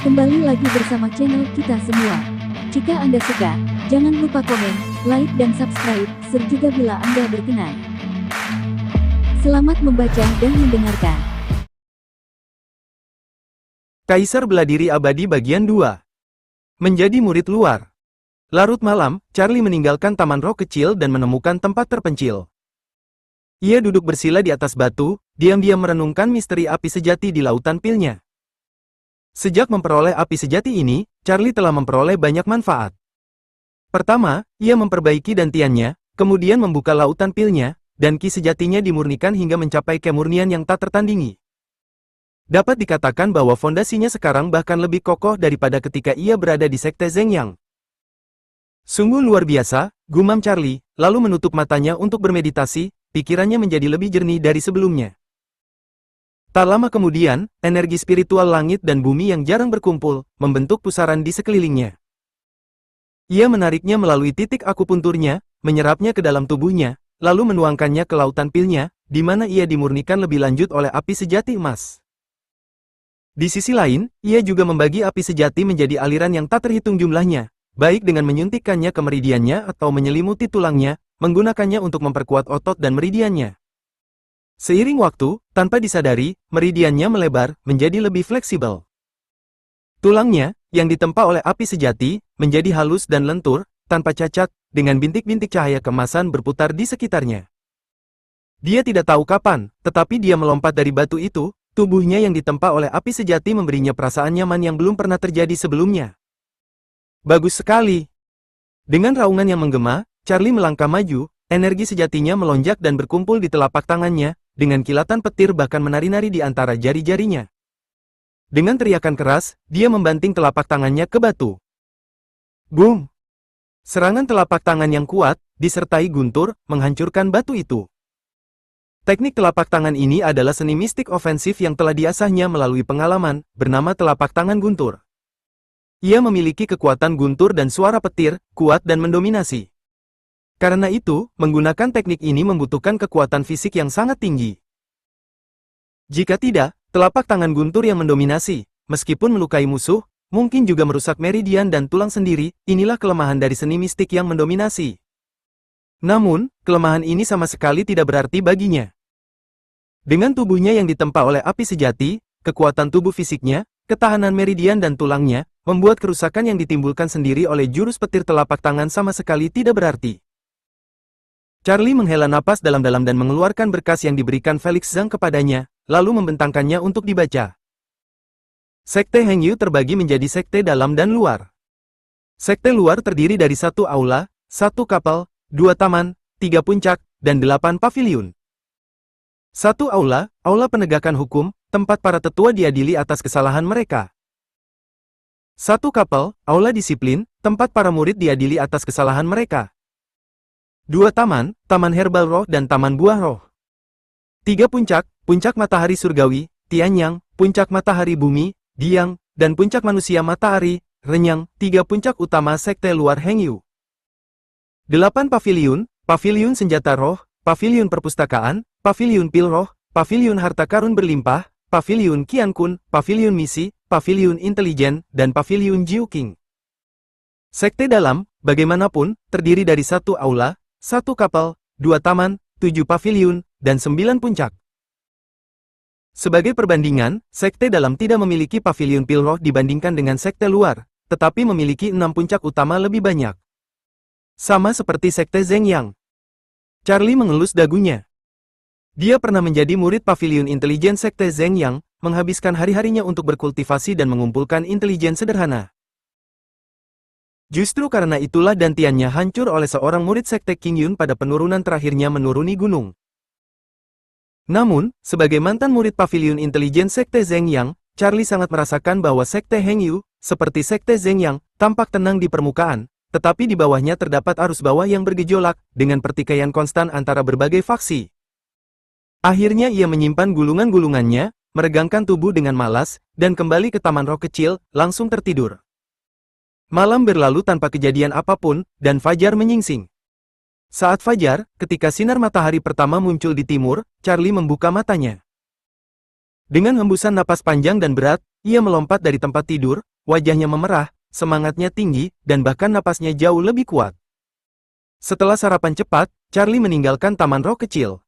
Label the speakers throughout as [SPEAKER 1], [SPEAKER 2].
[SPEAKER 1] Kembali lagi bersama channel kita semua. Jika Anda suka, jangan lupa komen, like dan subscribe, serta bila Anda berkenan. Selamat membaca dan mendengarkan.
[SPEAKER 2] Kaisar Beladiri Abadi Bagian 2. Menjadi murid luar. Larut malam, Charlie meninggalkan taman roh kecil dan menemukan tempat terpencil. Ia duduk bersila di atas batu, diam-diam merenungkan misteri api sejati di lautan pilnya. Sejak memperoleh api sejati ini, Charlie telah memperoleh banyak manfaat. Pertama, ia memperbaiki dantiannya, kemudian membuka lautan pilnya, dan ki sejatinya dimurnikan hingga mencapai kemurnian yang tak tertandingi. Dapat dikatakan bahwa fondasinya sekarang bahkan lebih kokoh daripada ketika ia berada di Sekte Zhengyang. Sungguh luar biasa, gumam Charlie, lalu menutup matanya untuk bermeditasi, pikirannya menjadi lebih jernih dari sebelumnya. Tak lama kemudian, energi spiritual langit dan bumi yang jarang berkumpul, membentuk pusaran di sekelilingnya. Ia menariknya melalui titik akupunturnya, menyerapnya ke dalam tubuhnya, lalu menuangkannya ke lautan pilnya, di mana ia dimurnikan lebih lanjut oleh api sejati emas. Di sisi lain, ia juga membagi api sejati menjadi aliran yang tak terhitung jumlahnya, baik dengan menyuntikkannya ke meridiannya atau menyelimuti tulangnya, menggunakannya untuk memperkuat otot dan meridiannya. Seiring waktu, tanpa disadari, meridiannya melebar, menjadi lebih fleksibel. Tulangnya, yang ditempa oleh api sejati, menjadi halus dan lentur, tanpa cacat, dengan bintik-bintik cahaya keemasan berputar di sekitarnya. Dia tidak tahu kapan, tetapi dia melompat dari batu itu, tubuhnya yang ditempa oleh api sejati memberinya perasaan nyaman yang belum pernah terjadi sebelumnya. Bagus sekali. Dengan raungan yang menggema, Charlie melangkah maju, energi sejatinya melonjak dan berkumpul di telapak tangannya, dengan kilatan petir bahkan menari-nari di antara jari-jarinya. Dengan teriakan keras, dia membanting telapak tangannya ke batu. Boom! Serangan telapak tangan yang kuat, disertai guntur, menghancurkan batu itu. Teknik telapak tangan ini adalah seni mistik ofensif yang telah diasahnya melalui pengalaman, bernama telapak tangan guntur. Ia memiliki kekuatan guntur dan suara petir, kuat dan mendominasi. Karena itu, menggunakan teknik ini membutuhkan kekuatan fisik yang sangat tinggi. Jika tidak, telapak tangan guntur yang mendominasi, meskipun melukai musuh, mungkin juga merusak meridian dan tulang sendiri. Inilah kelemahan dari seni mistik yang mendominasi. Namun, kelemahan ini sama sekali tidak berarti baginya. Dengan tubuhnya yang ditempa oleh api sejati, kekuatan tubuh fisiknya, ketahanan meridian dan tulangnya, membuat kerusakan yang ditimbulkan sendiri oleh jurus petir telapak tangan sama sekali tidak berarti. Charlie menghela napas dalam-dalam dan mengeluarkan berkas yang diberikan Felix Zhang kepadanya, lalu membentangkannya untuk dibaca. Sekte Hengyu terbagi menjadi sekte dalam dan luar. Sekte luar terdiri dari 1 aula, 1 kapal, 2 taman, 3 puncak, dan 8 paviliun. 1 aula, aula penegakan hukum, tempat para tetua diadili atas kesalahan mereka. 1 kapal, aula disiplin, tempat para murid diadili atas kesalahan mereka. 2 taman, taman herbal roh dan taman buah roh. 3 puncak, puncak matahari surgawi, Tianyang, puncak matahari bumi, Diang, dan puncak manusia matahari, Renyang, 3 puncak utama sekte luar Hengyu. 8 paviliun, paviliun senjata roh, paviliun perpustakaan, paviliun pil roh, paviliun harta karun berlimpah, paviliun Qiankun, paviliun misi, paviliun intelijen, dan paviliun Jiuqing. Sekte dalam, bagaimanapun, terdiri dari 1 aula, 1 kapal, 2 taman, 7 paviliun, dan 9 puncak. Sebagai perbandingan, sekte dalam tidak memiliki paviliun pil roh dibandingkan dengan sekte luar, tetapi memiliki 6 puncak utama lebih banyak. Sama seperti sekte Zhengyang. Charlie mengelus dagunya. Dia pernah menjadi murid paviliun intelijen sekte Zhengyang, menghabiskan hari-harinya untuk berkultivasi dan mengumpulkan intelijen sederhana. Justru karena itulah dantiannya hancur oleh seorang murid sekte Qingyun pada penurunan terakhirnya menuruni gunung. Namun, sebagai mantan murid paviliun intelijen sekte Zhengyang, Charlie sangat merasakan bahwa sekte Hengyu, seperti sekte Zhengyang, tampak tenang di permukaan, tetapi di bawahnya terdapat arus bawah yang bergejolak, dengan pertikaian konstan antara berbagai faksi. Akhirnya ia menyimpan gulungan-gulungannya, meregangkan tubuh dengan malas, dan kembali ke taman roh kecil, langsung tertidur. Malam berlalu tanpa kejadian apapun, dan fajar menyingsing. Saat fajar, ketika sinar matahari pertama muncul di timur, Charlie membuka matanya. Dengan hembusan napas panjang dan berat, ia melompat dari tempat tidur, wajahnya memerah, semangatnya tinggi, dan bahkan napasnya jauh lebih kuat. Setelah sarapan cepat, Charlie meninggalkan taman roh kecil.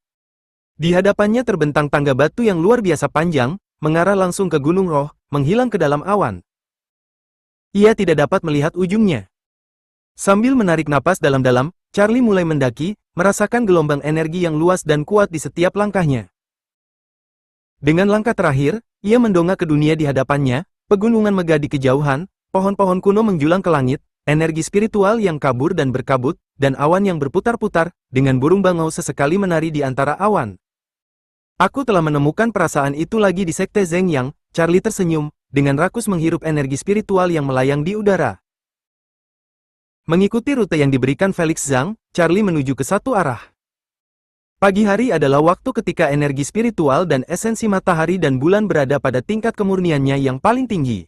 [SPEAKER 2] Di hadapannya terbentang tangga batu yang luar biasa panjang, mengarah langsung ke Gunung Roh, menghilang ke dalam awan. Ia tidak dapat melihat ujungnya. Sambil menarik napas dalam-dalam, Charlie mulai mendaki, merasakan gelombang energi yang luas dan kuat di setiap langkahnya. Dengan langkah terakhir, ia mendongak ke dunia di hadapannya, pegunungan megah di kejauhan, pohon-pohon kuno menjulang ke langit, energi spiritual yang kabur dan berkabut, dan awan yang berputar-putar, dengan burung bangau sesekali menari di antara awan. Aku telah menemukan perasaan itu lagi di Sekte Zeng Yang, Charlie tersenyum, dengan rakus menghirup energi spiritual yang melayang di udara. Mengikuti rute yang diberikan Felix Zhang, Charlie menuju ke satu arah. Pagi hari adalah waktu ketika energi spiritual dan esensi matahari dan bulan berada pada tingkat kemurniannya yang paling tinggi.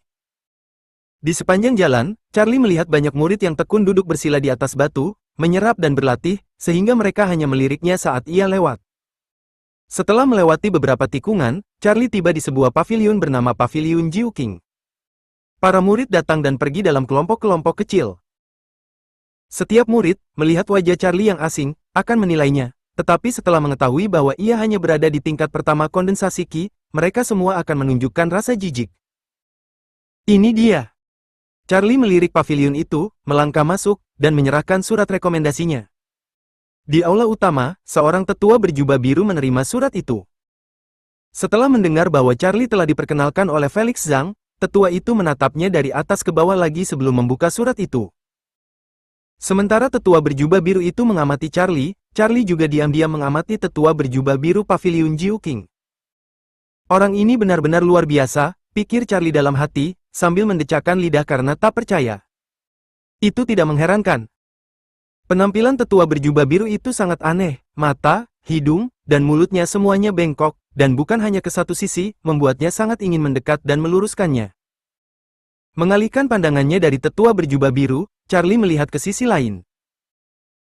[SPEAKER 2] Di sepanjang jalan, Charlie melihat banyak murid yang tekun duduk bersila di atas batu, menyerap dan berlatih, sehingga mereka hanya meliriknya saat ia lewat. Setelah melewati beberapa tikungan, Charlie tiba di sebuah paviliun bernama Paviliun Jiu King. Para murid datang dan pergi dalam kelompok-kelompok kecil. Setiap murid, melihat wajah Charlie yang asing, akan menilainya, tetapi setelah mengetahui bahwa ia hanya berada di tingkat pertama kondensasi Qi, mereka semua akan menunjukkan rasa jijik. Ini dia. Charlie melirik paviliun itu, melangkah masuk, dan menyerahkan surat rekomendasinya. Di aula utama, seorang tetua berjubah biru menerima surat itu. Setelah mendengar bahwa Charlie telah diperkenalkan oleh Felix Zhang, tetua itu menatapnya dari atas ke bawah lagi sebelum membuka surat itu. Sementara tetua berjubah biru itu mengamati Charlie, Charlie juga diam-diam mengamati tetua berjubah biru Paviliun Jiu King. Orang ini benar-benar luar biasa, pikir Charlie dalam hati, sambil mendecakkan lidah karena tak percaya. Itu tidak mengherankan. Penampilan tetua berjubah biru itu sangat aneh, mata, hidung, dan mulutnya semuanya bengkok, dan bukan hanya ke satu sisi, membuatnya sangat ingin mendekat dan meluruskannya. Mengalihkan pandangannya dari tetua berjubah biru, Charlie melihat ke sisi lain.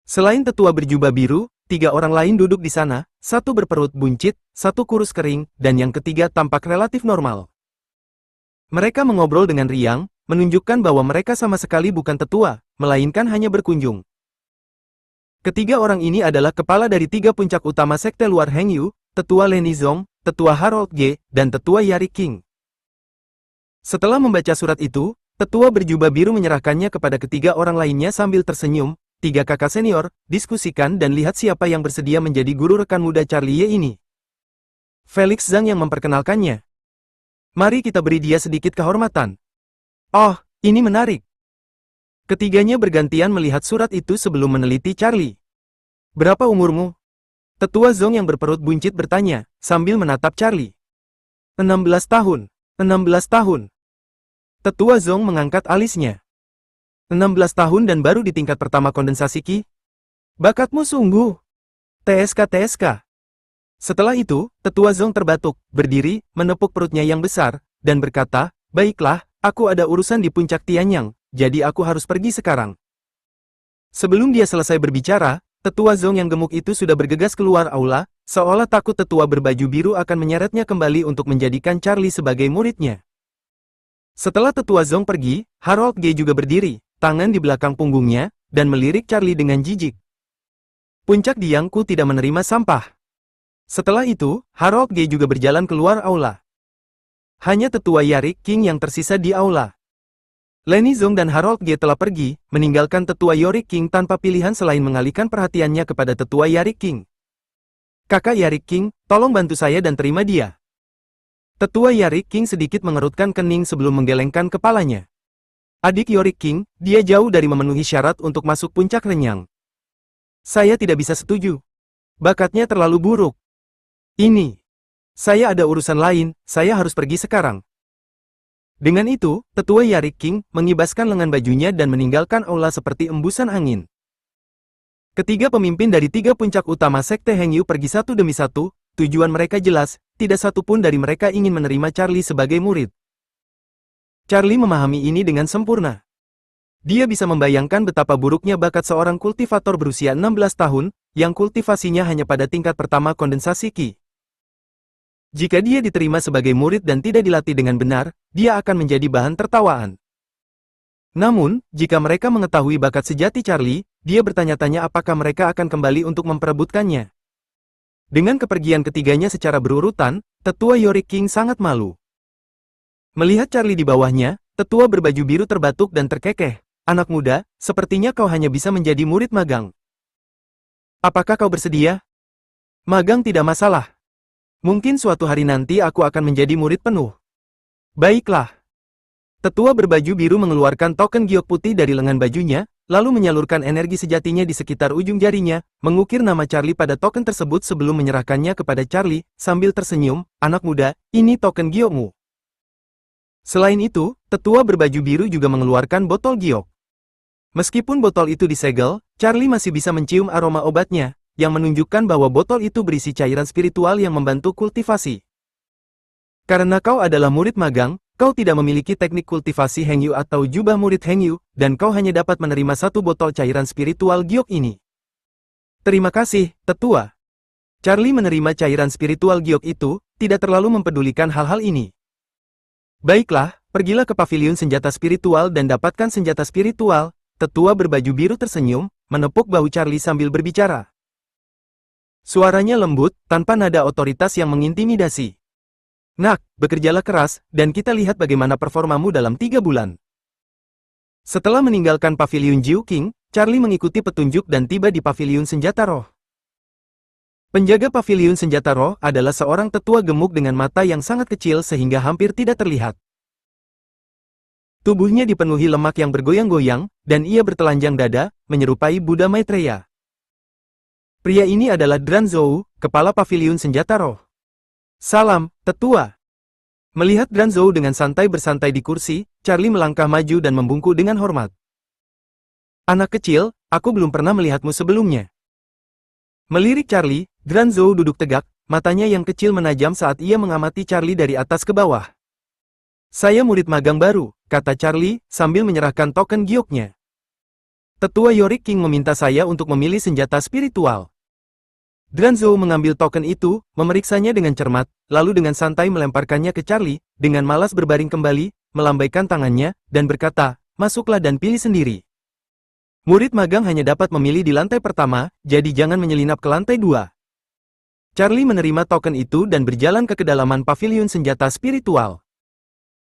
[SPEAKER 2] Selain tetua berjubah biru, 3 orang lain duduk di sana, satu berperut buncit, satu kurus kering, dan yang ketiga tampak relatif normal. Mereka mengobrol dengan riang, menunjukkan bahwa mereka sama sekali bukan tetua, melainkan hanya berkunjung. Ketiga orang ini adalah kepala dari 3 puncak utama sekte luar Hengyu, tetua Leni Zong, tetua Harold Ge, dan tetua Yari King. Setelah membaca surat itu, tetua berjubah biru menyerahkannya kepada ketiga orang lainnya sambil tersenyum. 3 kakak senior, diskusikan dan lihat siapa yang bersedia menjadi guru rekan muda Charlie Ye ini. Felix Zhang yang memperkenalkannya. Mari kita beri dia sedikit kehormatan. Oh, ini menarik. Ketiganya bergantian melihat surat itu sebelum meneliti Charlie. Berapa umurmu? Tetua Zong yang berperut buncit bertanya, sambil menatap Charlie. 16 tahun. 16 tahun. Tetua Zong mengangkat alisnya. 16 tahun dan baru di tingkat pertama kondensasi Qi? Bakatmu sungguh. TSK. Setelah itu, tetua Zong terbatuk, berdiri, menepuk perutnya yang besar, dan berkata, baiklah, aku ada urusan di puncak Tianyang, jadi aku harus pergi sekarang. Sebelum dia selesai berbicara, tetua Zong yang gemuk itu sudah bergegas keluar aula, seolah takut tetua berbaju biru akan menyeretnya kembali untuk menjadikan Charlie sebagai muridnya. Setelah tetua Zong pergi, Harold Ge juga berdiri, tangan di belakang punggungnya, dan melirik Charlie dengan jijik. Puncak Diangku tidak menerima sampah. Setelah itu, Harold Ge juga berjalan keluar aula. Hanya tetua Yari King yang tersisa di aula. Leni Zong dan Harold Ge telah pergi, meninggalkan tetua Yori King tanpa pilihan selain mengalihkan perhatiannya kepada tetua Yari King. Kakak Yari King, tolong bantu saya dan terima dia. Tetua Yari King sedikit mengerutkan kening sebelum menggelengkan kepalanya. Adik Yorick King, dia jauh dari memenuhi syarat untuk masuk puncak renyang. Saya tidak bisa setuju. Bakatnya terlalu buruk. Ini. Saya ada urusan lain, saya harus pergi sekarang. Dengan itu, tetua Yarick King mengibaskan lengan bajunya dan meninggalkan aula seperti embusan angin. Ketiga pemimpin dari 3 puncak utama sekte Hengyu pergi satu demi satu, tujuan mereka jelas, tidak satu pun dari mereka ingin menerima Charlie sebagai murid. Charlie memahami ini dengan sempurna. Dia bisa membayangkan betapa buruknya bakat seorang kultivator berusia 16 tahun, yang kultivasinya hanya pada tingkat pertama kondensasi Qi. Jika dia diterima sebagai murid dan tidak dilatih dengan benar, dia akan menjadi bahan tertawaan. Namun, jika mereka mengetahui bakat sejati Charlie, dia bertanya-tanya apakah mereka akan kembali untuk memperebutkannya. Dengan kepergian ketiganya secara berurutan, Tetua Yorick King sangat malu. Melihat Charlie di bawahnya, tetua berbaju biru terbatuk dan terkekeh. Anak muda, sepertinya kau hanya bisa menjadi murid magang. Apakah kau bersedia? Magang tidak masalah. Mungkin suatu hari nanti aku akan menjadi murid penuh. Baiklah. Tetua berbaju biru mengeluarkan token giok putih dari lengan bajunya, lalu menyalurkan energi sejatinya di sekitar ujung jarinya, mengukir nama Charlie pada token tersebut sebelum menyerahkannya kepada Charlie, sambil tersenyum, anak muda, ini token giokmu. Selain itu, tetua berbaju biru juga mengeluarkan botol giok. Meskipun botol itu disegel, Charlie masih bisa mencium aroma obatnya, yang menunjukkan bahwa botol itu berisi cairan spiritual yang membantu kultivasi. Karena kau adalah murid magang, kau tidak memiliki teknik kultivasi Hengyu atau jubah murid Hengyu, dan kau hanya dapat menerima satu botol cairan spiritual giok ini. Terima kasih, tetua. Charlie menerima cairan spiritual giok itu, tidak terlalu mempedulikan hal-hal ini. Baiklah, pergilah ke paviliun senjata spiritual dan dapatkan senjata spiritual. Tetua berbaju biru tersenyum, menepuk bahu Charlie sambil berbicara. Suaranya lembut, tanpa nada otoritas yang mengintimidasi. Nak, bekerjalah keras, dan kita lihat bagaimana performamu dalam 3 bulan. Setelah meninggalkan paviliun Jiu King, Charlie mengikuti petunjuk dan tiba di paviliun senjata roh. Penjaga paviliun senjata roh adalah seorang tetua gemuk dengan mata yang sangat kecil sehingga hampir tidak terlihat. Tubuhnya dipenuhi lemak yang bergoyang-goyang, dan ia bertelanjang dada, menyerupai Buddha Maitreya. Pria ini adalah Dran Zhou, kepala paviliun senjata roh. Salam, tetua. Melihat Dran Zhou dengan santai bersantai di kursi, Charlie melangkah maju dan membungkuk dengan hormat. Anak kecil, aku belum pernah melihatmu sebelumnya. Melirik Charlie, Dran Zhou duduk tegak, matanya yang kecil menajam saat ia mengamati Charlie dari atas ke bawah. Saya murid magang baru, kata Charlie, sambil menyerahkan token gioknya. Tetua Yorick King meminta saya untuk memilih senjata spiritual. Dran Zhou mengambil token itu, memeriksanya dengan cermat, lalu dengan santai melemparkannya ke Charlie, dengan malas berbaring kembali, melambaikan tangannya, dan berkata, masuklah dan pilih sendiri. Murid magang hanya dapat memilih di lantai pertama, jadi jangan menyelinap ke lantai 2. Charlie menerima token itu dan berjalan ke kedalaman paviliun senjata spiritual.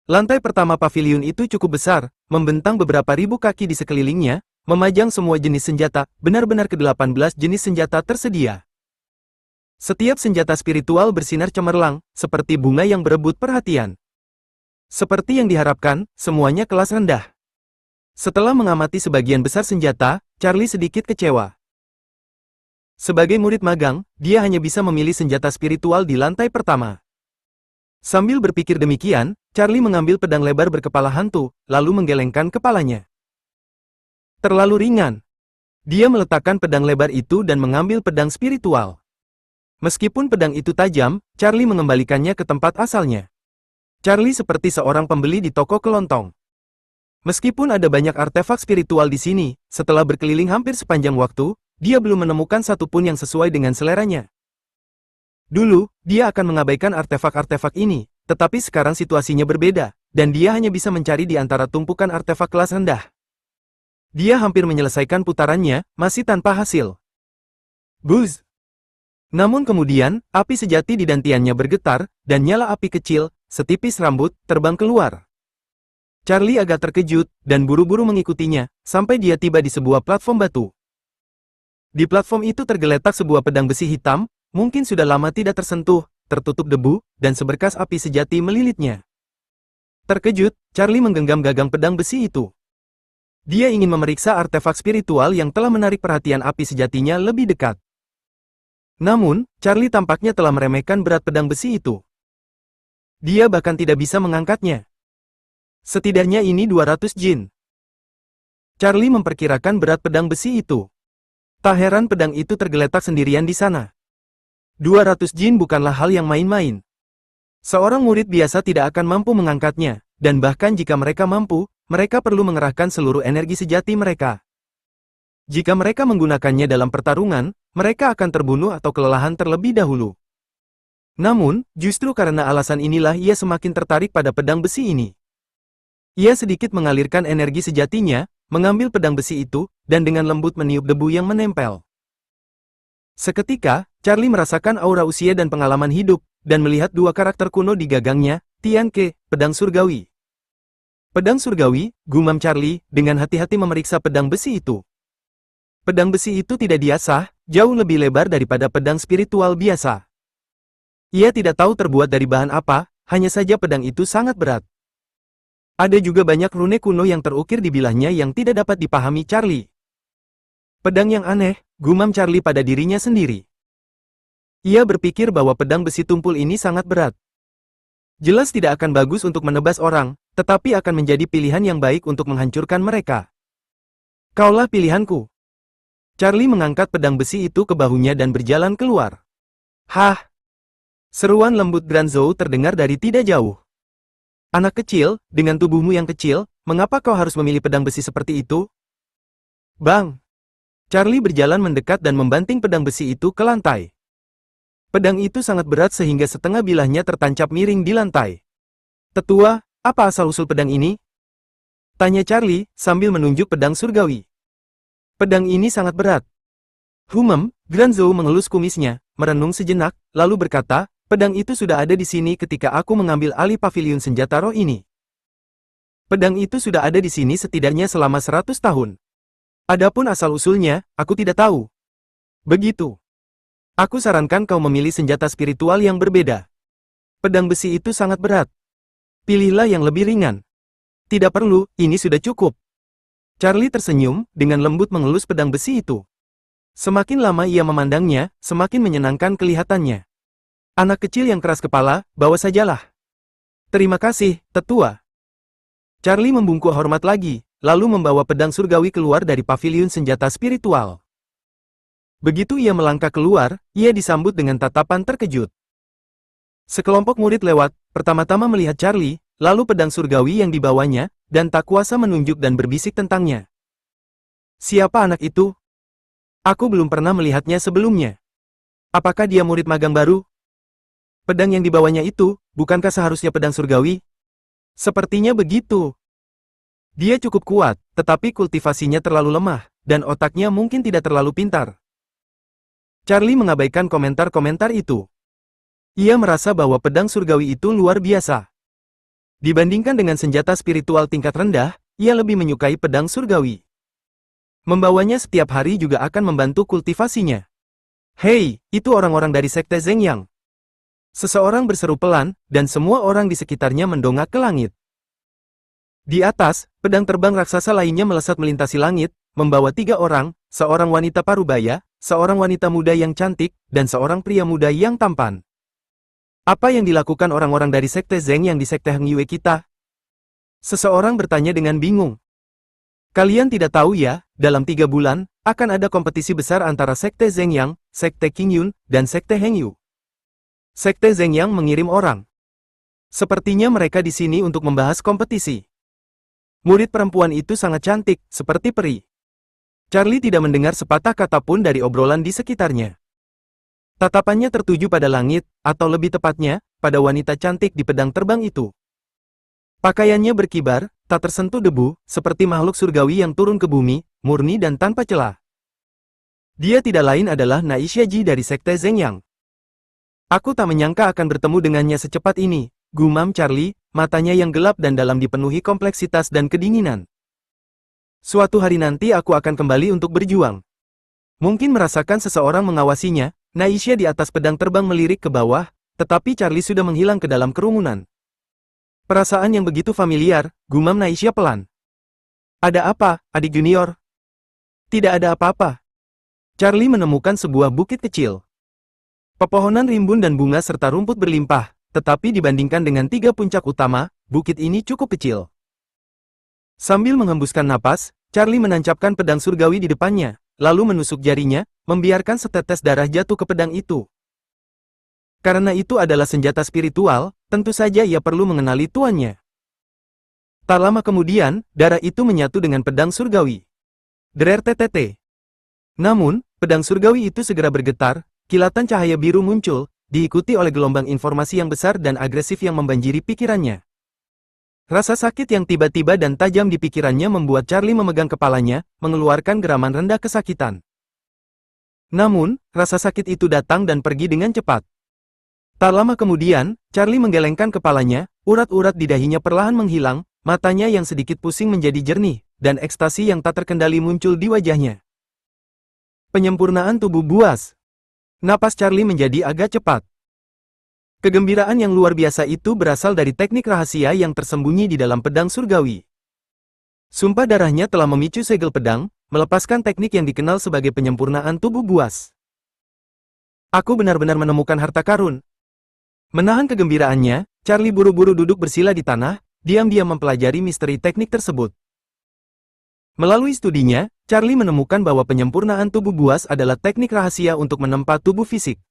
[SPEAKER 2] Lantai pertama paviliun itu cukup besar, membentang beberapa ribu kaki di sekelilingnya, memajang semua jenis senjata, benar-benar ke-18 jenis senjata tersedia. Setiap senjata spiritual bersinar cemerlang, seperti bunga yang berebut perhatian. Seperti yang diharapkan, semuanya kelas rendah. Setelah mengamati sebagian besar senjata, Charlie sedikit kecewa. Sebagai murid magang, dia hanya bisa memilih senjata spiritual di lantai pertama. Sambil berpikir demikian, Charlie mengambil pedang lebar berkepala hantu, lalu menggelengkan kepalanya. Terlalu ringan. Dia meletakkan pedang lebar itu dan mengambil pedang spiritual. Meskipun pedang itu tajam, Charlie mengembalikannya ke tempat asalnya. Charlie seperti seorang pembeli di toko kelontong. Meskipun ada banyak artefak spiritual di sini, setelah berkeliling hampir sepanjang waktu, dia belum menemukan satupun yang sesuai dengan seleranya. Dulu, dia akan mengabaikan artefak-artefak ini, tetapi sekarang situasinya berbeda, dan dia hanya bisa mencari di antara tumpukan artefak kelas rendah. Dia hampir menyelesaikan putarannya, masih tanpa hasil. Buzz! Namun kemudian, api sejati di dantiannya bergetar, dan nyala api kecil, setipis rambut, terbang keluar. Charlie agak terkejut, dan buru-buru mengikutinya, sampai dia tiba di sebuah platform batu. Di platform itu tergeletak sebuah pedang besi hitam, mungkin sudah lama tidak tersentuh, tertutup debu, dan seberkas api sejati melilitnya. Terkejut, Charlie menggenggam gagang pedang besi itu. Dia ingin memeriksa artefak spiritual yang telah menarik perhatian api sejatinya lebih dekat. Namun, Charlie tampaknya telah meremehkan berat pedang besi itu. Dia bahkan tidak bisa mengangkatnya. Setidaknya ini 200 jin. Charlie memperkirakan berat pedang besi itu. Tak heran pedang itu tergeletak sendirian di sana. 200 jin bukanlah hal yang main-main. Seorang murid biasa tidak akan mampu mengangkatnya, dan bahkan jika mereka mampu, mereka perlu mengerahkan seluruh energi sejati mereka. Jika mereka menggunakannya dalam pertarungan, mereka akan terbunuh atau kelelahan terlebih dahulu. Namun, justru karena alasan inilah ia semakin tertarik pada pedang besi ini. Ia sedikit mengalirkan energi sejatinya, mengambil pedang besi itu, dan dengan lembut meniup debu yang menempel. Seketika, Charlie merasakan aura usia dan pengalaman hidup, dan melihat dua karakter kuno di gagangnya, Tian Ke, pedang surgawi. Pedang surgawi, gumam Charlie, dengan hati-hati memeriksa pedang besi itu. Pedang besi itu tidak diasah, jauh lebih lebar daripada pedang spiritual biasa. Ia tidak tahu terbuat dari bahan apa, hanya saja pedang itu sangat berat. Ada juga banyak rune kuno yang terukir di bilahnya yang tidak dapat dipahami Charlie. Pedang yang aneh, gumam Charlie pada dirinya sendiri. Ia berpikir bahwa pedang besi tumpul ini sangat berat. Jelas tidak akan bagus untuk menebas orang, tetapi akan menjadi pilihan yang baik untuk menghancurkan mereka. Kaulah pilihanku. Charlie mengangkat pedang besi itu ke bahunya dan berjalan keluar. Hah! Seruan lembut Granzhou terdengar dari tidak jauh. Anak kecil, dengan tubuhmu yang kecil, mengapa kau harus memilih pedang besi seperti itu? Bang! Charlie berjalan mendekat dan membanting pedang besi itu ke lantai. Pedang itu sangat berat sehingga setengah bilahnya tertancap miring di lantai. Tetua, apa asal-usul pedang ini? Tanya Charlie, sambil menunjuk pedang surgawi. Pedang ini sangat berat. Granzhou mengelus kumisnya, merenung sejenak, lalu berkata, pedang itu sudah ada di sini ketika aku mengambil alih paviliun senjata roh ini. Pedang itu sudah ada di sini setidaknya selama 100 tahun. Adapun asal-usulnya, aku tidak tahu. Begitu. Aku sarankan kau memilih senjata spiritual yang berbeda. Pedang besi itu sangat berat. Pilihlah yang lebih ringan. Tidak perlu, ini sudah cukup. Charlie tersenyum, dengan lembut mengelus pedang besi itu. Semakin lama ia memandangnya, semakin menyenangkan kelihatannya. Anak kecil yang keras kepala, bawa sajalah. Terima kasih, tetua. Charlie membungkuk hormat lagi, lalu membawa pedang surgawi keluar dari paviliun senjata spiritual. Begitu ia melangkah keluar, ia disambut dengan tatapan terkejut. Sekelompok murid lewat, pertama-tama melihat Charlie, lalu pedang surgawi yang dibawanya, dan tak kuasa menunjuk dan berbisik tentangnya. Siapa anak itu? Aku belum pernah melihatnya sebelumnya. Apakah dia murid magang baru? Pedang yang dibawanya itu, bukankah seharusnya pedang surgawi? Sepertinya begitu. Dia cukup kuat, tetapi kultivasinya terlalu lemah, dan otaknya mungkin tidak terlalu pintar. Charlie mengabaikan komentar-komentar itu. Ia merasa bahwa pedang surgawi itu luar biasa. Dibandingkan dengan senjata spiritual tingkat rendah, ia lebih menyukai pedang surgawi. Membawanya setiap hari juga akan membantu kultivasinya. Hei, itu orang-orang dari Sekte Zhengyang. Seseorang berseru pelan, dan semua orang di sekitarnya mendongak ke langit. Di atas, pedang terbang raksasa lainnya melesat melintasi langit, membawa 3 orang, seorang wanita parubaya, seorang wanita muda yang cantik, dan seorang pria muda yang tampan. Apa yang dilakukan orang-orang dari Sekte Zhengyang di Sekte Heng Yue kita? Seseorang bertanya dengan bingung. Kalian tidak tahu ya, dalam 3 bulan, akan ada kompetisi besar antara Sekte Zhengyang, Sekte Qingyun, dan Sekte Heng Yue. Sekte Zhengyang mengirim orang. Sepertinya mereka di sini untuk membahas kompetisi. Murid perempuan itu sangat cantik, seperti peri. Charlie tidak mendengar sepatah kata pun dari obrolan di sekitarnya. Tatapannya tertuju pada langit, atau lebih tepatnya, pada wanita cantik di pedang terbang itu. Pakaiannya berkibar, tak tersentuh debu, seperti makhluk surgawi yang turun ke bumi, murni dan tanpa celah. Dia tidak lain adalah Naisha Ji dari Sekte Zhengyang. Aku tak menyangka akan bertemu dengannya secepat ini, gumam Charlie, matanya yang gelap dan dalam dipenuhi kompleksitas dan kedinginan. Suatu hari nanti aku akan kembali untuk berjuang. Mungkin merasakan seseorang mengawasinya, Naisha di atas pedang terbang melirik ke bawah, tetapi Charlie sudah menghilang ke dalam kerumunan. Perasaan yang begitu familiar, gumam Naisha pelan. Ada apa, adik junior? Tidak ada apa-apa. Charlie menemukan sebuah bukit kecil. Pepohonan rimbun dan bunga serta rumput berlimpah, tetapi dibandingkan dengan 3 puncak utama, bukit ini cukup kecil. Sambil menghembuskan napas, Charlie menancapkan pedang surgawi di depannya, lalu menusuk jarinya, membiarkan setetes darah jatuh ke pedang itu. Karena itu adalah senjata spiritual, tentu saja ia perlu mengenali tuannya. Tak lama kemudian, darah itu menyatu dengan pedang surgawi. Drrrtt. Namun, pedang surgawi itu segera bergetar, kilatan cahaya biru muncul, diikuti oleh gelombang informasi yang besar dan agresif yang membanjiri pikirannya. Rasa sakit yang tiba-tiba dan tajam di pikirannya membuat Charlie memegang kepalanya, mengeluarkan geraman rendah kesakitan. Namun, rasa sakit itu datang dan pergi dengan cepat. Tak lama kemudian, Charlie menggelengkan kepalanya, urat-urat di dahinya perlahan menghilang, matanya yang sedikit pusing menjadi jernih, dan ekstasi yang tak terkendali muncul di wajahnya. Penyempurnaan tubuh buas. Napas Charlie menjadi agak cepat. Kegembiraan yang luar biasa itu berasal dari teknik rahasia yang tersembunyi di dalam pedang surgawi. Sumpah darahnya telah memicu segel pedang, melepaskan teknik yang dikenal sebagai penyempurnaan tubuh buas. Aku benar-benar menemukan harta karun. Menahan kegembiraannya, Charlie buru-buru duduk bersila di tanah, diam-diam mempelajari misteri teknik tersebut. Melalui studinya, Charlie menemukan bahwa penyempurnaan tubuh buas adalah teknik rahasia untuk menempa tubuh fisik.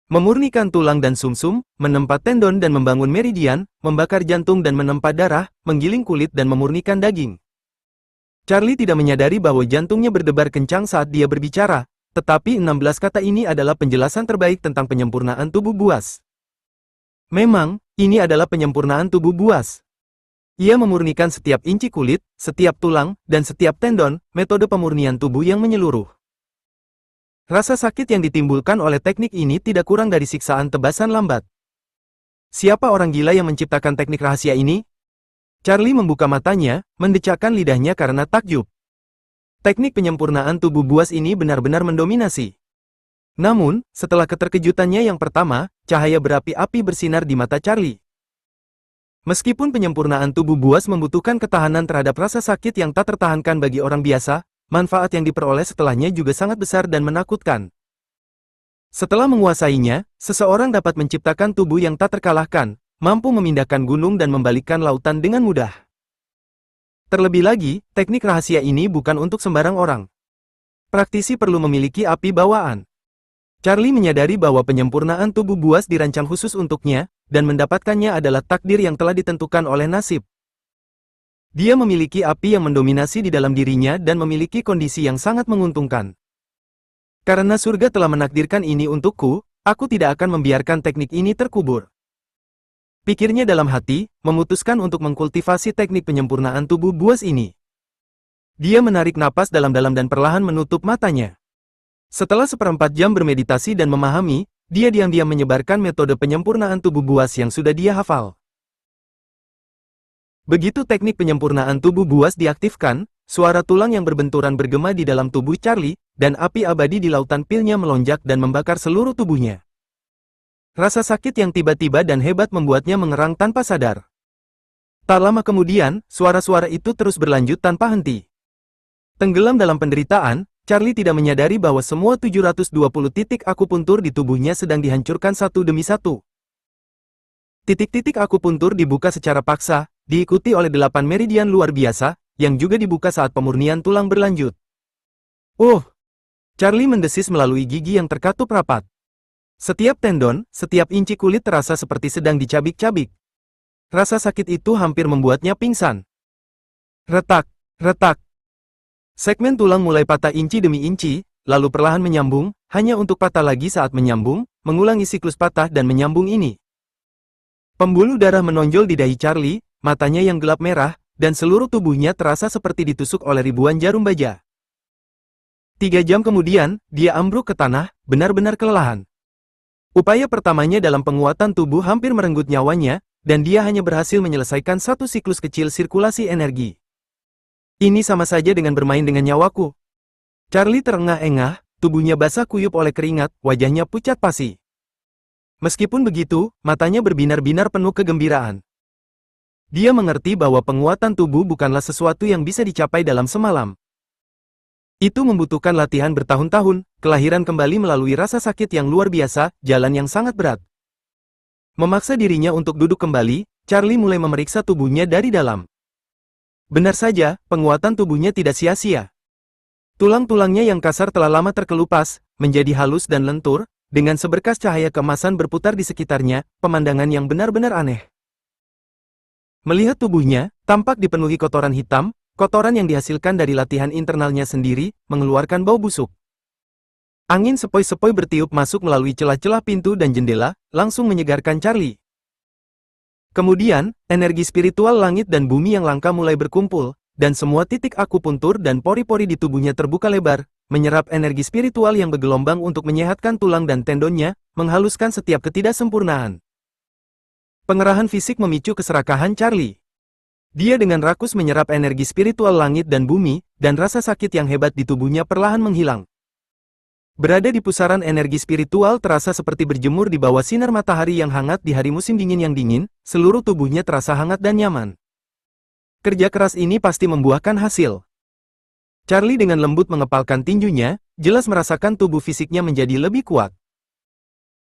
[SPEAKER 2] Memurnikan tulang dan sumsum, menempa tendon dan membangun meridian, membakar jantung dan menempa darah, menggiling kulit dan memurnikan daging. Charlie tidak menyadari bahwa jantungnya berdebar kencang saat dia berbicara, tetapi 16 kata ini adalah penjelasan terbaik tentang penyempurnaan tubuh buas. Memang, ini adalah penyempurnaan tubuh buas. Ia memurnikan setiap inci kulit, setiap tulang, dan setiap tendon, metode pemurnian tubuh yang menyeluruh. Rasa sakit yang ditimbulkan oleh teknik ini tidak kurang dari siksaan tebasan lambat. Siapa orang gila yang menciptakan teknik rahasia ini? Charlie membuka matanya, mendecakkan lidahnya karena takjub. Teknik penyempurnaan tubuh buas ini benar-benar mendominasi. Namun, setelah keterkejutannya yang pertama, cahaya berapi-api bersinar di mata Charlie. Meskipun penyempurnaan tubuh buas membutuhkan ketahanan terhadap rasa sakit yang tak tertahankan bagi orang biasa, manfaat yang diperoleh setelahnya juga sangat besar dan menakutkan. Setelah menguasainya, seseorang dapat menciptakan tubuh yang tak terkalahkan, mampu memindahkan gunung dan membalikkan lautan dengan mudah. Terlebih lagi, teknik rahasia ini bukan untuk sembarang orang. Praktisi perlu memiliki api bawaan. Charlie menyadari bahwa penyempurnaan tubuh buas dirancang khusus untuknya, dan mendapatkannya adalah takdir yang telah ditentukan oleh nasib. Dia memiliki api yang mendominasi di dalam dirinya dan memiliki kondisi yang sangat menguntungkan. Karena surga telah menakdirkan ini untukku, aku tidak akan membiarkan teknik ini terkubur. Pikirnya dalam hati, memutuskan untuk mengkultivasi teknik penyempurnaan tubuh buas ini. Dia menarik napas dalam-dalam dan perlahan menutup matanya. Setelah 1/4 jam bermeditasi dan memahami, dia diam-diam menyebarkan metode penyempurnaan tubuh buas yang sudah dia hafal. Begitu teknik penyempurnaan tubuh buas diaktifkan, suara tulang yang berbenturan bergema di dalam tubuh Charlie, dan api abadi di lautan pilnya melonjak dan membakar seluruh tubuhnya. Rasa sakit yang tiba-tiba dan hebat membuatnya mengerang tanpa sadar. Tak lama kemudian, suara-suara itu terus berlanjut tanpa henti. Tenggelam dalam penderitaan, Charlie tidak menyadari bahwa semua 720 titik akupuntur di tubuhnya sedang dihancurkan satu demi satu. Titik-titik akupuntur dibuka secara paksa, diikuti oleh 8 meridian luar biasa, yang juga dibuka saat pemurnian tulang berlanjut. Charlie mendesis melalui gigi yang terkatup rapat. Setiap tendon, setiap inci kulit terasa seperti sedang dicabik-cabik. Rasa sakit itu hampir membuatnya pingsan. Retak, retak. Segmen tulang mulai patah inci demi inci, lalu perlahan menyambung, hanya untuk patah lagi saat menyambung, mengulangi siklus patah dan menyambung ini. Pembuluh darah menonjol di dahi Charlie, matanya yang gelap merah, dan seluruh tubuhnya terasa seperti ditusuk oleh ribuan jarum baja. 3 jam kemudian, dia ambruk ke tanah, benar-benar kelelahan. Upaya pertamanya dalam penguatan tubuh hampir merenggut nyawanya, dan dia hanya berhasil menyelesaikan satu siklus kecil sirkulasi energi. Ini sama saja dengan bermain dengan nyawaku. Charlie terengah-engah, tubuhnya basah kuyup oleh keringat, wajahnya pucat pasi. Meskipun begitu, matanya berbinar-binar penuh kegembiraan. Dia mengerti bahwa penguatan tubuh bukanlah sesuatu yang bisa dicapai dalam semalam. Itu membutuhkan latihan bertahun-tahun, kelahiran kembali melalui rasa sakit yang luar biasa, jalan yang sangat berat. Memaksa dirinya untuk duduk kembali, Charlie mulai memeriksa tubuhnya dari dalam. Benar saja, penguatan tubuhnya tidak sia-sia. Tulang-tulangnya yang kasar telah lama terkelupas, menjadi halus dan lentur, dengan seberkas cahaya keemasan berputar di sekitarnya, pemandangan yang benar-benar aneh. Melihat tubuhnya, tampak dipenuhi kotoran hitam, kotoran yang dihasilkan dari latihan internalnya sendiri, mengeluarkan bau busuk. Angin sepoi-sepoi bertiup masuk melalui celah-celah pintu dan jendela, langsung menyegarkan Charlie. Kemudian, energi spiritual langit dan bumi yang langka mulai berkumpul, dan semua titik akupuntur dan pori-pori di tubuhnya terbuka lebar, menyerap energi spiritual yang bergelombang untuk menyehatkan tulang dan tendonnya, menghaluskan setiap ketidaksempurnaan. Pengerahan fisik memicu keserakahan Charlie. Dia dengan rakus menyerap energi spiritual langit dan bumi, dan rasa sakit yang hebat di tubuhnya perlahan menghilang. Berada di pusaran energi spiritual terasa seperti berjemur di bawah sinar matahari yang hangat di hari musim dingin yang dingin, seluruh tubuhnya terasa hangat dan nyaman. Kerja keras ini pasti membuahkan hasil. Charlie dengan lembut mengepalkan tinjunya, jelas merasakan tubuh fisiknya menjadi lebih kuat.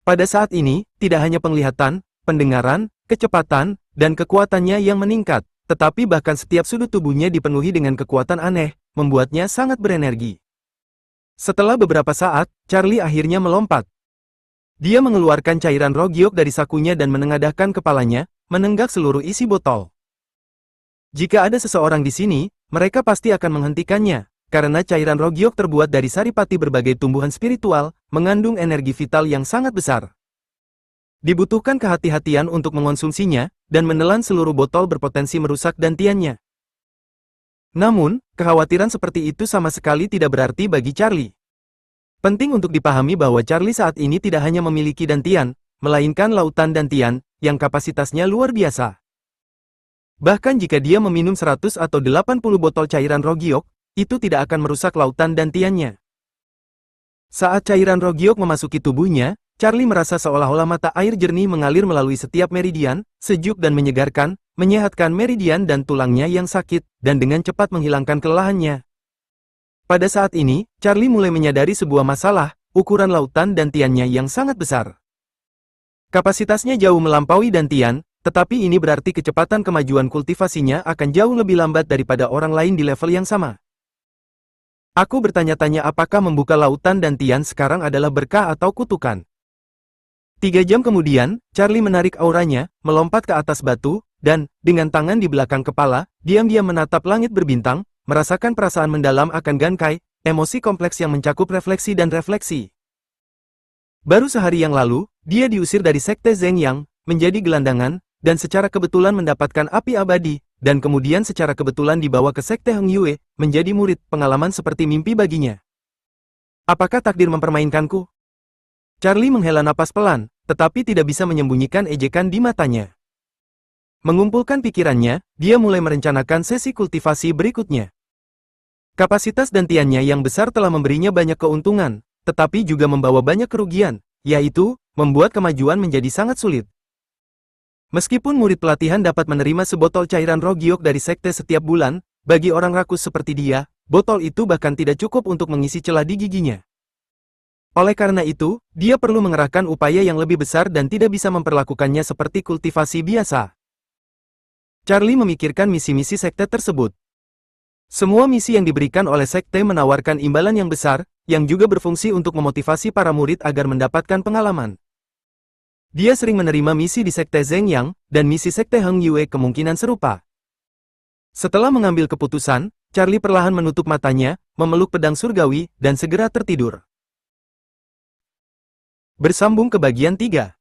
[SPEAKER 2] Pada saat ini, tidak hanya penglihatan, pendengaran, kecepatan, dan kekuatannya yang meningkat, tetapi bahkan setiap sudut tubuhnya dipenuhi dengan kekuatan aneh, membuatnya sangat berenergi. Setelah beberapa saat, Charlie akhirnya melompat. Dia mengeluarkan cairan roh giok dari sakunya dan menengadahkan kepalanya, menenggak seluruh isi botol. Jika ada seseorang di sini, mereka pasti akan menghentikannya, karena cairan roh giok terbuat dari saripati berbagai tumbuhan spiritual, mengandung energi vital yang sangat besar. Dibutuhkan kehati-hatian untuk mengonsumsinya, dan menelan seluruh botol berpotensi merusak dantiannya. Namun, kekhawatiran seperti itu sama sekali tidak berarti bagi Charlie. Penting untuk dipahami bahwa Charlie saat ini tidak hanya memiliki dantian, melainkan lautan dantian, yang kapasitasnya luar biasa. Bahkan jika dia meminum 100 atau 80 botol cairan roh giok, itu tidak akan merusak lautan dantiannya. Saat cairan roh giok memasuki tubuhnya, Charlie merasa seolah-olah mata air jernih mengalir melalui setiap meridian, sejuk dan menyegarkan, menyehatkan meridian dan tulangnya yang sakit, dan dengan cepat menghilangkan kelelahannya. Pada saat ini, Charlie mulai menyadari sebuah masalah, ukuran lautan dantiannya yang sangat besar. Kapasitasnya jauh melampaui dantian, tetapi ini berarti kecepatan kemajuan kultivasinya akan jauh lebih lambat daripada orang lain di level yang sama. Aku bertanya-tanya apakah membuka lautan dantian sekarang adalah berkah atau kutukan. 3 jam kemudian, Charlie menarik auranya, melompat ke atas batu, dan, dengan tangan di belakang kepala, diam-diam menatap langit berbintang, merasakan perasaan mendalam akan Gankai, emosi kompleks yang mencakup refleksi dan refleksi. Baru sehari yang lalu, dia diusir dari Sekte Zeng Yang, menjadi gelandangan, dan secara kebetulan mendapatkan api abadi, dan kemudian secara kebetulan dibawa ke Sekte Heng Yue, menjadi murid, pengalaman seperti mimpi baginya. Apakah takdir mempermainkanku? Charlie menghela napas pelan, tetapi tidak bisa menyembunyikan ejekan di matanya. Mengumpulkan pikirannya, dia mulai merencanakan sesi kultivasi berikutnya. Kapasitas dantiannya yang besar telah memberinya banyak keuntungan, tetapi juga membawa banyak kerugian, yaitu, membuat kemajuan menjadi sangat sulit. Meskipun murid pelatihan dapat menerima sebotol cairan roh giok dari sekte setiap bulan, bagi orang rakus seperti dia, botol itu bahkan tidak cukup untuk mengisi celah di giginya. Oleh karena itu, dia perlu mengerahkan upaya yang lebih besar dan tidak bisa memperlakukannya seperti kultivasi biasa. Charlie memikirkan misi-misi sekte tersebut. Semua misi yang diberikan oleh sekte menawarkan imbalan yang besar, yang juga berfungsi untuk memotivasi para murid agar mendapatkan pengalaman. Dia sering menerima misi di sekte Zeng Yang, dan misi sekte Heng Yue kemungkinan serupa. Setelah mengambil keputusan, Charlie perlahan menutup matanya, memeluk pedang surgawi, dan segera tertidur. Bersambung ke bagian 3.